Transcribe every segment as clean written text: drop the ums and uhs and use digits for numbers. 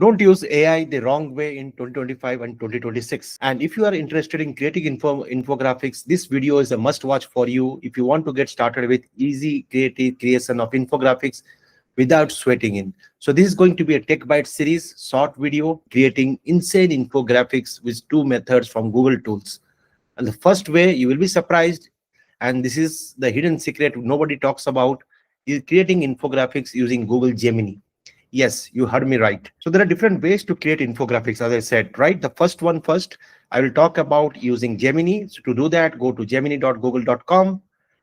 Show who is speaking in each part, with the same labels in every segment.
Speaker 1: Don't use AI the wrong way in 2025 and 2026. And if you are interested in creating infographics, this video is a must watch for you if you want to get started with easy creative creation of infographics without sweating in. So this is going to be a Tech Byte series, short video, creating insane infographics with two methods from Google tools. And the first way, you will be surprised, and this is the hidden secret nobody talks about, is creating infographics using Google Gemini. Yes, you heard me right. So there are different ways to create infographics, as I said, right? The first one first, I will talk about using Gemini. So to do that, go to gemini.google.com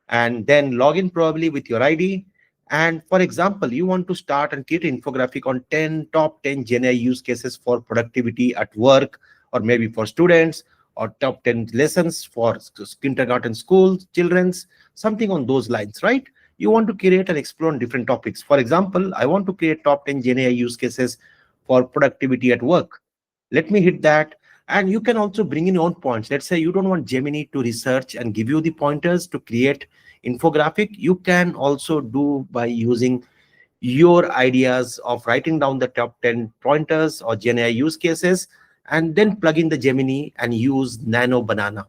Speaker 1: and then log in probably with your ID. And for example, you want to start and create an infographic on top 10 GenAI use cases for productivity at work, or maybe for students, or top 10 lessons for kindergarten schools, children's, something on those lines, right? You want to create and explore on different topics. For example, I want to create top 10 GenAI use cases for productivity at work. Let me hit that. And you can also bring in your own points. Let's say you don't want Gemini to research and give you the pointers to create infographic. You can also do by using your ideas of writing down the top 10 pointers or GenAI use cases, and then plug in the Gemini and use Nano Banana.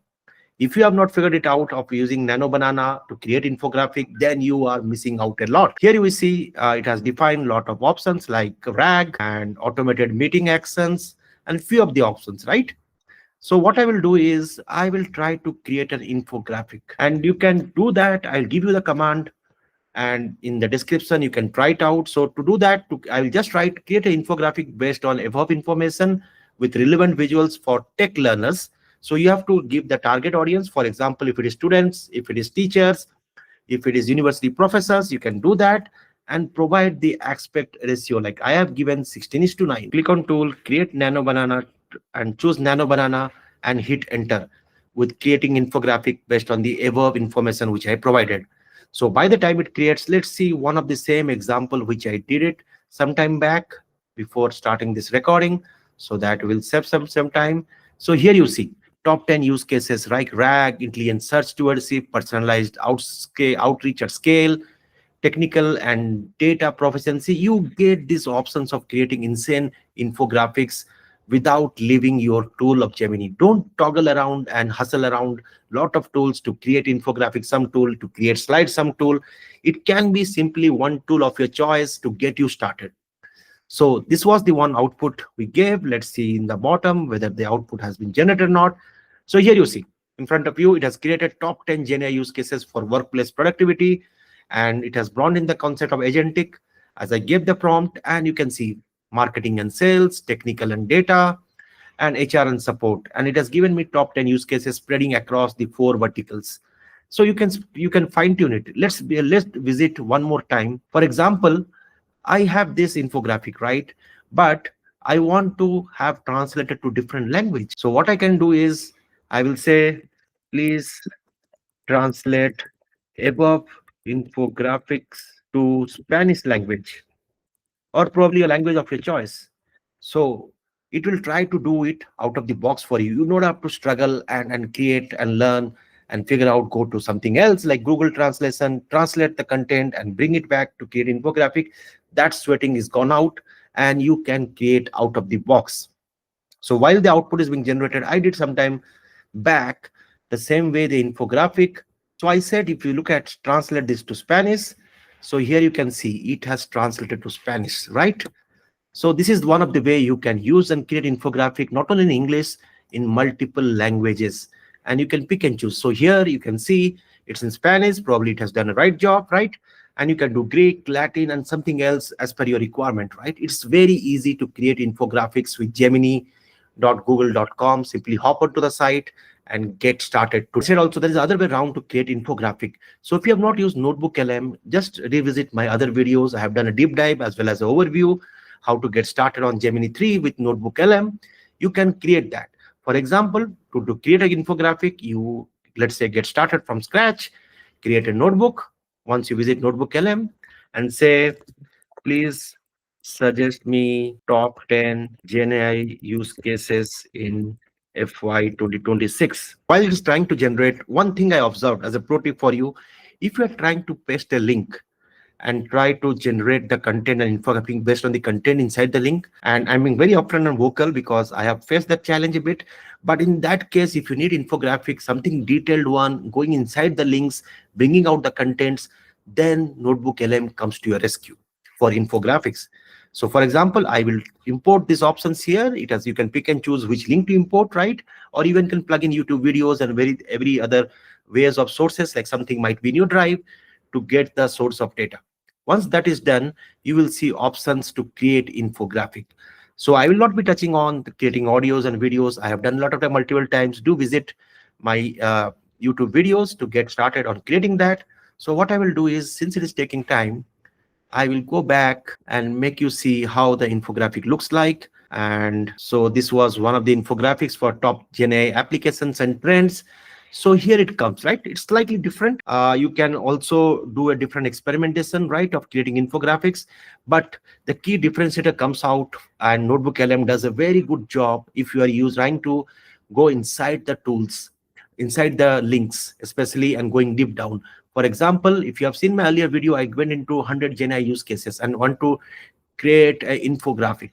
Speaker 1: If you have not figured it out of using Nano Banana to create infographic, then you are missing out a lot. Here you will see it has defined a lot of options like RAG and automated meeting actions and few of the options, right? So what I will do is I will try to create an infographic, and you can do that. I'll give you the command, and in the description you can try it out. So to do that, I will just write create an infographic based on above information with relevant visuals for tech learners. So you have to give the target audience. For example, if it is students, if it is teachers, if it is university professors, you can do that and provide the aspect ratio. Like I have given 16:9. Click on tool, create Nano Banana and choose Nano Banana and hit enter with creating infographic based on the above information which I provided. So by the time it creates, let's see one of the same example which I did it some time back before starting this recording, so that will save some time. So here you see top 10 use cases like RAG, intelligent search stewardship, personalized outreach at scale, technical and data proficiency. You get these options of creating insane infographics without leaving your tool of Gemini. Don't toggle around and hustle around lot of tools to create infographics, some tool to create slides, some tool. It can be simply one tool of your choice to get you started. So this was the one output we gave. Let's see in the bottom whether the output has been generated or not. So here you see in front of you, it has created top 10 GenAI use cases for workplace productivity, and it has brought in the concept of agentic as I gave the prompt, and you can see marketing and sales, technical and data, and HR and support. And it has given me top 10 use cases spreading across the 4 verticals. So you can fine tune it. Let's visit one more time. For example, I have this infographic, right? But I want to have translated to different language. So what I can do is I will say, please translate above infographics to Spanish language, or probably a language of your choice. So it will try to do it out of the box for you. You don't have to struggle and create and learn and figure out, go to something else like Google Translation, translate the content and bring it back to create infographic. That sweating is gone out, and you can create out of the box. So while the output is being generated, I did some time back the same way the infographic. So I said, if you look at translate this to Spanish, so here you can see it has translated to Spanish, right? So this is one of the way you can use and create infographic, not only in English, in multiple languages, and you can pick and choose. So here you can see it's in Spanish, probably it has done a right job, right? And you can do Greek, Latin, and something else as per your requirement, right? It's very easy to create infographics with Gemini.google.com. Simply hop onto the site and get started. To said also, there is other way around to create infographic. So if you have not used NotebookLM, just revisit my other videos. I have done a deep dive as well as an overview how to get started on Gemini 3 with NotebookLM. You can create that. For example, to create an infographic, you, let's say, get started from scratch, create a notebook. Once you visit NotebookLM and say, please suggest me top 10 GenAI use cases in FY 2026. While it is trying to generate, one thing I observed as a pro tip for you, if you are trying to paste a link, and try to generate the content and infographic based on the content inside the link. And I'm being very upfront and vocal because I have faced that challenge a bit. But in that case, if you need infographics, something detailed one, going inside the links, bringing out the contents, then NotebookLM comes to your rescue for infographics. So for example, I will import these options here. It has, you can pick and choose which link to import, right? Or even can plug in YouTube videos and every other ways of sources, like something might be in your drive to get the source of data. Once that is done, you will see options to create infographic. So I will not be touching on creating audios and videos. I have done a lot of them multiple times. Do visit my YouTube videos to get started on creating that. So what I will do is, since it is taking time, I will go back and make you see how the infographic looks like. And so this was one of the infographics for top GenAI applications and trends. So here it comes, right? It's slightly different. You can also do a different experimentation, right, of creating infographics. But the key differentiator comes out, and NotebookLM does a very good job if you are trying to go inside the tools, inside the links, especially, and going deep down. For example, if you have seen my earlier video, I went into 100 GenAI use cases and want to create an infographic.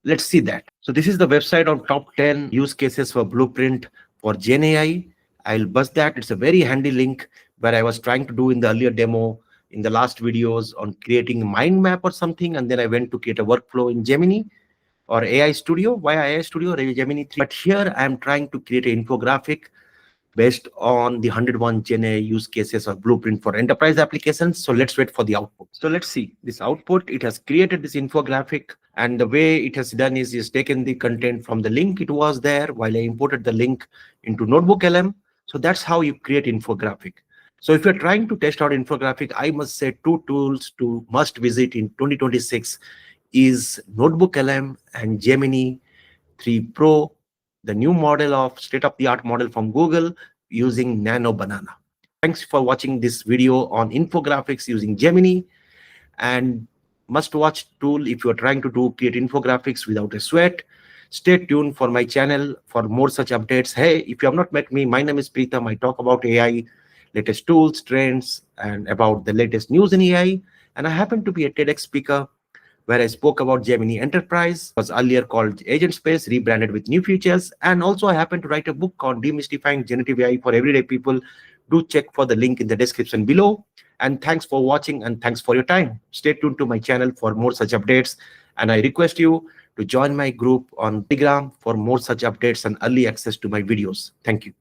Speaker 1: Let's see that. So this is the website of top 10 use cases for blueprint for GenAI. I'll bust that. It's a very handy link where I was trying to do in the earlier demo in the last videos on creating a mind map or something. And then I went to create a workflow in Gemini or AI Studio via AI Studio or Gemini 3. But here I'm trying to create an infographic based on the 101 GenAI use cases or blueprint for enterprise applications. So let's wait for the output. So let's see this output. It has created this infographic, and the way it has done is it's taken the content from the link it was there while I imported the link into NotebookLM. So that's how you create infographic. So if you're trying to test out infographic, I must say 2 tools to must visit in 2026 is NotebookLM and Gemini 3 Pro, the new model of state-of-the-art model from Google using Nano Banana. Thanks for watching this video on infographics using Gemini, and must-watch tool if you are trying to create infographics without a sweat. Stay tuned for my channel for more such updates. Hey, if you have not met me, my name is Pritam. I talk about AI, latest tools, trends, and about the latest news in AI. And I happen to be a TEDx speaker where I spoke about Gemini Enterprise, was earlier called Agent Space, rebranded with new features. And also I happen to write a book on demystifying generative AI for everyday people. Do check for the link in the description below. And thanks for watching and thanks for your time. Stay tuned to my channel for more such updates. And I request you to join my group on Telegram for more such updates and early access to my videos. Thank you.